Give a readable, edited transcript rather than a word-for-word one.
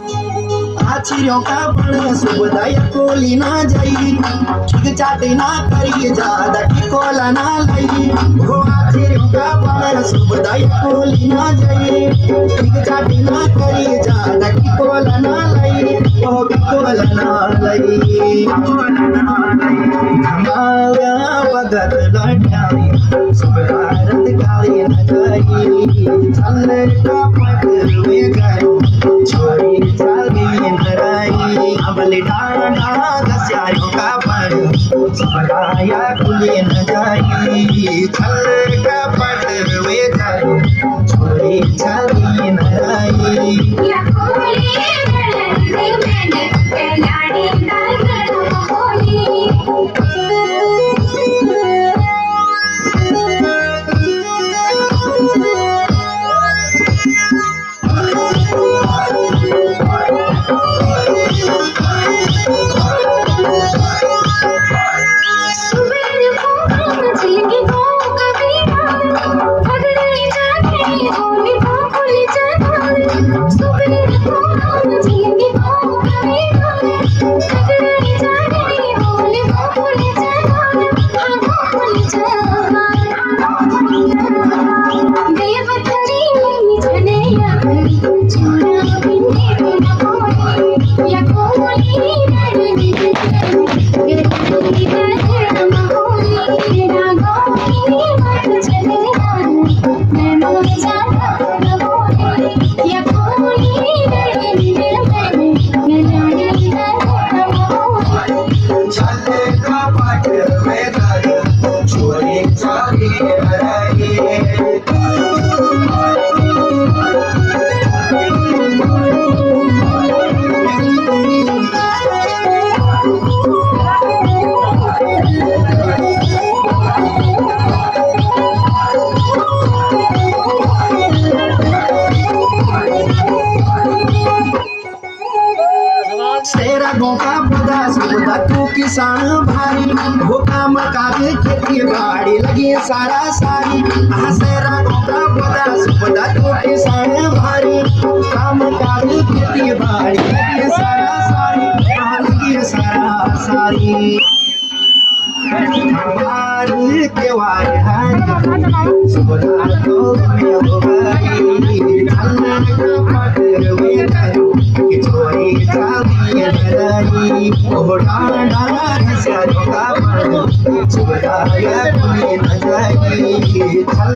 आचिरों का बड़ा सुबदाय कोली ना जाई ठीक चाटे ना करिए ज्यादा की कोला ना लाई हो आचिरों का बड़ा सुबदाय कोली ना जाई ठीक चाटे ना करिए ज्यादा की कोला ना लाई ओ की कोला ना लाई हमारा बगत लड़ाई सुबदारत गाली ना जाई चल का पट वे गयो छोरी चली अबले डाना दस्यायों का पर सबराया खुले न जाई छल का पट वे जाओ छोरी चली न जाई या कोले मैंने लाड़ी डाल कर बोली तेरा गोका बुदा सुबदा तू किसान भारी हो काम कागे खेती बाड़ी लगी सारा सारी तेरा गोका बुदा सुबदा तू किसान भारी काम कागे खेती बाड़ी लगी सारा सारी लगी सारा सारी हमारी केवार है सुबदा तो में हो गई चलने का पट वे करो कि छोरी चली लड़ाई ओ डाना से का पर सुबदा या कोई न जाई